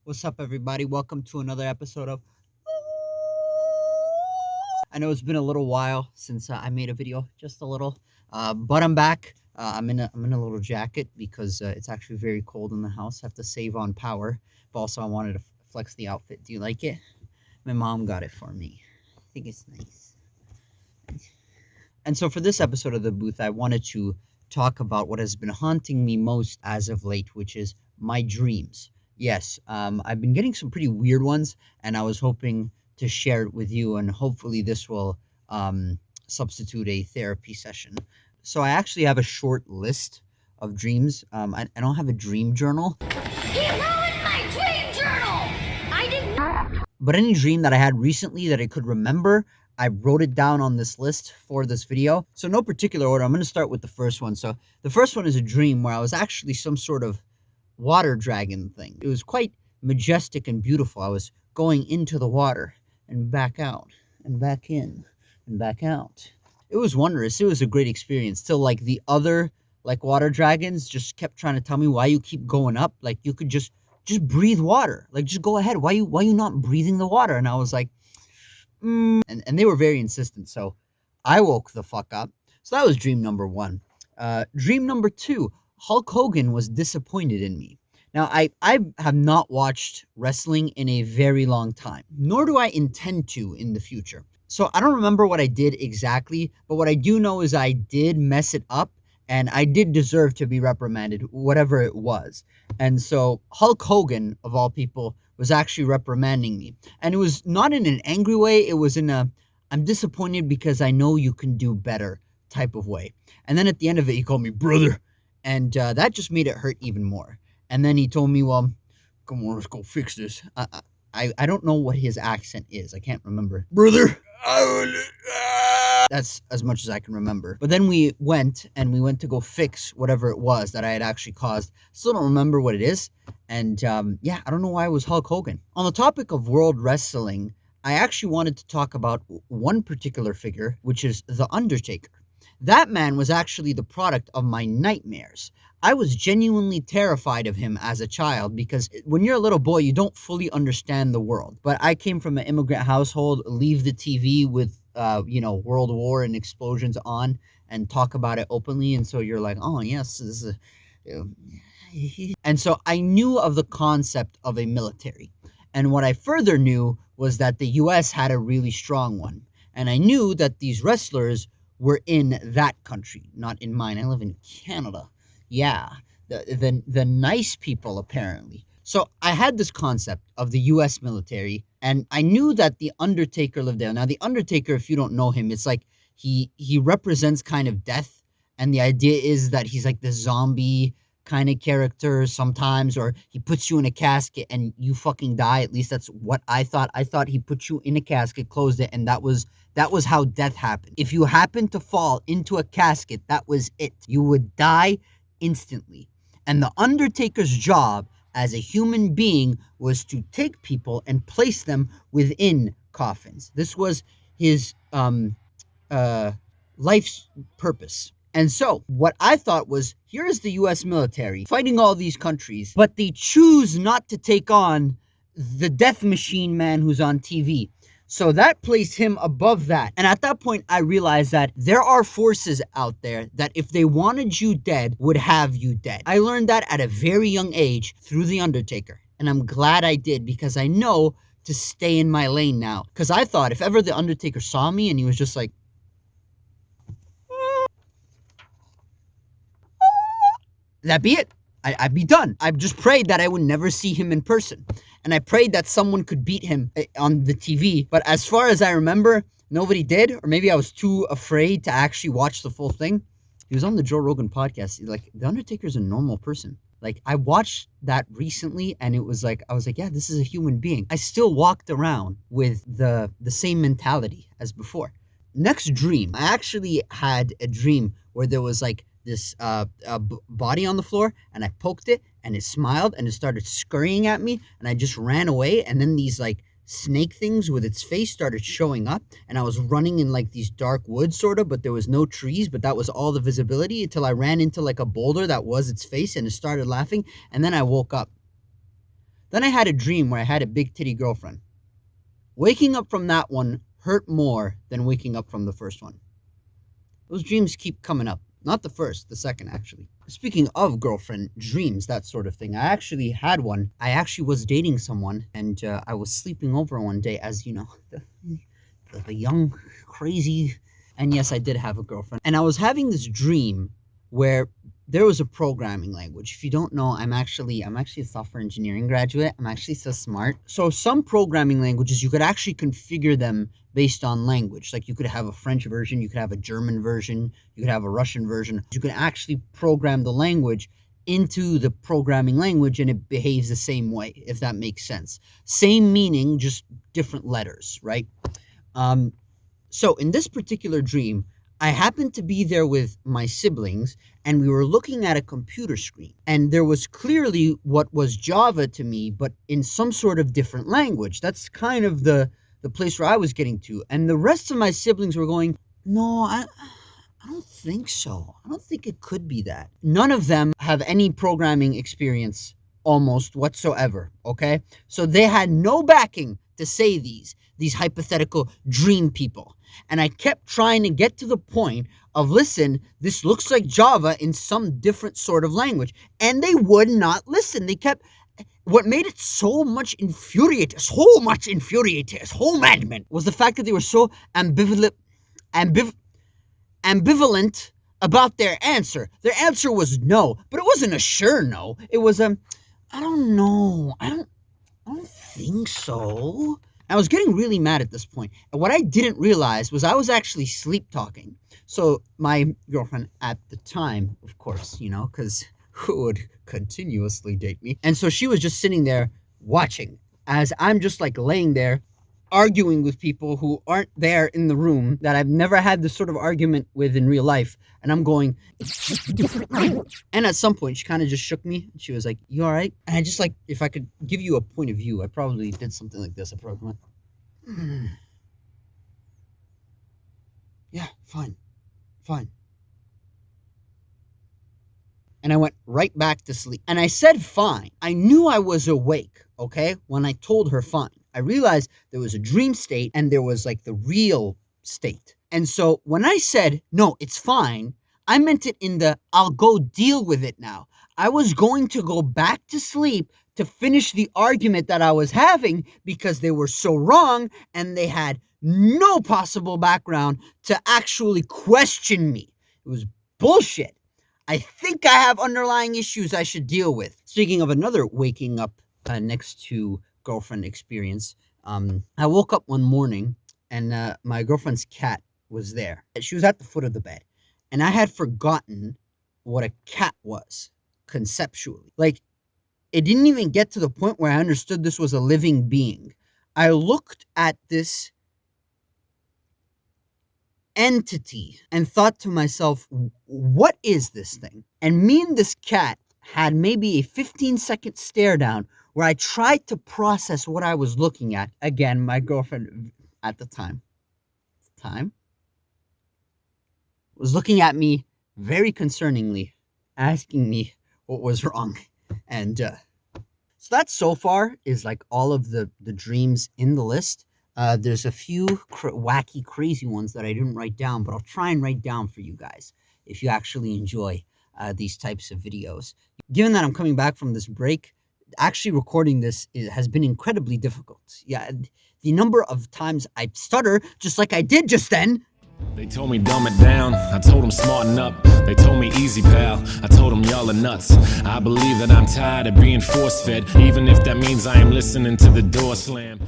What's up, everybody? Welcome to another episode of. I know it's been a little while since I made a video, just a little, but I'm back. I'm in a little jacket because it's actually very cold in the house. I have to save on power, but also I wanted to flex the outfit. Do you like it? My mom got it for me. I think it's nice. And so for this episode of The Booth, I wanted to talk about what has been haunting me most as of late, which is my dreams. Yes, I've been getting some pretty weird ones, and I was hoping to share it with you, and hopefully this will substitute a therapy session. So I actually have a short list of dreams. I don't have a dream journal. He ruined my dream journal! I didn't. But any dream that I had recently that I could remember, I wrote it down on this list for this video. So no particular order. I'm going to start with the first one. So the first one is a dream where I was actually some sort of water dragon thing. It was quite majestic and beautiful. I was going into the water and back out and back in and back out. It was wondrous. It was a great experience. Till like the other water dragons just kept trying to tell me why you keep going up. Like you could just breathe water. Like just go ahead. Why you not breathing the water? And I was like, and they were very insistent. So I woke the fuck up. So that was dream number one. Dream number two, Hulk Hogan was disappointed in me. Now, I have not watched wrestling in a very long time, nor do I intend to in the future. So I don't remember what I did exactly, but what I do know is I did mess it up, and I did deserve to be reprimanded, whatever it was. And so Hulk Hogan, of all people, was actually reprimanding me. And it was not in an angry way, it was in a, I'm disappointed because I know you can do better type of way. And then at the end of it, he called me brother. And that just made it hurt even more. And then he told me, well, come on, let's go fix this. I don't know what his accent is. I can't remember. Brother. That's as much as I can remember. But then we went to go fix whatever it was that I had actually caused. Still don't remember what it is. And yeah, I don't know why it was Hulk Hogan. On the topic of world wrestling, I actually wanted to talk about one particular figure, which is The Undertaker. That man was actually the product of my nightmares. I was genuinely terrified of him as a child because when you're a little boy, you don't fully understand the world. But I came from an immigrant household, leave the TV with, World War and explosions on and talk about it openly. And so you're like, oh, yes, this is and so I knew of the concept of a military. And what I further knew was that the US had a really strong one. And I knew that these wrestlers were in that country, not in mine. I live in Canada. Yeah, the nice people, apparently. So I had this concept of the U.S. military, and I knew that the Undertaker lived there. Now, the Undertaker, if you don't know him, it's like he represents kind of death, and the idea is that he's like the zombie kind of character sometimes, or he puts you in a casket and you fucking die. At least that's what I thought. I thought he put you in a casket, closed it, and that was how death happened. If you happened to fall into a casket, that was it. You would die instantly. And the Undertaker's job as a human being was to take people and place them within coffins. This was his life's purpose. And so what I thought was, here is the U.S. military fighting all these countries, but they choose not to take on the death machine man who's on TV. So that placed him above that. And at that point, I realized that there are forces out there that if they wanted you dead, would have you dead. I learned that at a very young age through The Undertaker. And I'm glad I did, because I know to stay in my lane now. Because I thought if ever The Undertaker saw me and he was just like, that'd be it. I'd be done. I just prayed that I would never see him in person. And I prayed that someone could beat him on the TV. But as far as I remember, nobody did. Or maybe I was too afraid to actually watch the full thing. He was on the Joe Rogan podcast. Like, The Undertaker's a normal person. Like, I watched that recently, and it was like, I was like, yeah, this is a human being. I still walked around with the same mentality as before. Next dream. I actually had a dream where there was like this body on the floor, and I poked it, and it smiled, and it started scurrying at me, and I just ran away, and then these like snake things with its face started showing up, and I was running in like these dark woods sort of, but there was no trees, but that was all the visibility until I ran into like a boulder that was its face, and it started laughing, and then I woke up. Then I had a dream where I had a big titty girlfriend. Waking up from that one hurt more than waking up from the first one. Those dreams keep coming up. Not the first, the second, actually. Speaking of girlfriend dreams, that sort of thing, I actually had one. I actually was dating someone, and I was sleeping over one day, as you know, the young, crazy. And yes, I did have a girlfriend. And I was having this dream where there was a programming language. If you don't know, I'm actually a software engineering graduate. I'm actually so smart. So some programming languages, you could actually configure them based on language. Like you could have a French version, you could have a German version, you could have a Russian version. You can actually program the language into the programming language and it behaves the same way, if that makes sense. Same meaning, just different letters, right? So in this particular dream, I happened to be there with my siblings and we were looking at a computer screen. And there was clearly what was Java to me, but in some sort of different language. That's kind of the place where I was getting to. And the rest of my siblings were going, no, I don't think so. I don't think it could be that. None of them have any programming experience almost whatsoever, okay? So they had no backing to say these hypothetical dream people. And I kept trying to get to the point of, listen, this looks like Java in some different sort of language. And they would not listen. They kept, what made it so maddening, was the fact that they were so ambivalent about their answer. Their answer was no, but it wasn't a sure no. It was I don't know. I don't think so. I was getting really mad at this point. And what I didn't realize was I was actually sleep talking. So my girlfriend at the time, of course, you know, because who would continuously date me? And so she was just sitting there watching as I'm just like laying there arguing with people who aren't there in the room that I've never had this sort of argument with in real life. And I'm going, it's just a different language. And at some point, she kind of just shook me. She was like, you all right? And I just like, if I could give you a point of view, I probably did something like this. I probably went, yeah, fine. And I went right back to sleep. And I said fine. I knew I was awake, okay, when I told her fine. I realized there was a dream state and there was like the real state. And so when I said, no, it's fine, I meant it in the I'll go deal with it now. I was going to go back to sleep to finish the argument that I was having because they were so wrong and they had no possible background to actually question me. It was bullshit. I think I have underlying issues I should deal with. Speaking of another waking up next to girlfriend experience, I woke up one morning and my girlfriend's cat was there. She was at the foot of the bed, and I had forgotten what a cat was conceptually. Like, it didn't even get to the point where I understood this was a living being. I looked at this entity and thought to myself, what is this thing? And me and this cat had maybe a 15-second stare down where I tried to process what I was looking at. Again, my girlfriend at the time was looking at me very concerningly, asking me what was wrong. And so that so far is like all of the dreams in the list. There's a few wacky, crazy ones that I didn't write down, but I'll try and write down for you guys if you actually enjoy these types of videos. Given that I'm coming back from this break, actually recording this has been incredibly difficult. Yeah, the number of times I stutter, just like I did just then. They told me dumb it down, I told them smarten up. They told me easy pal, I told them y'all are nuts. I believe that I'm tired of being force-fed, even if that means I am listening to the door slam.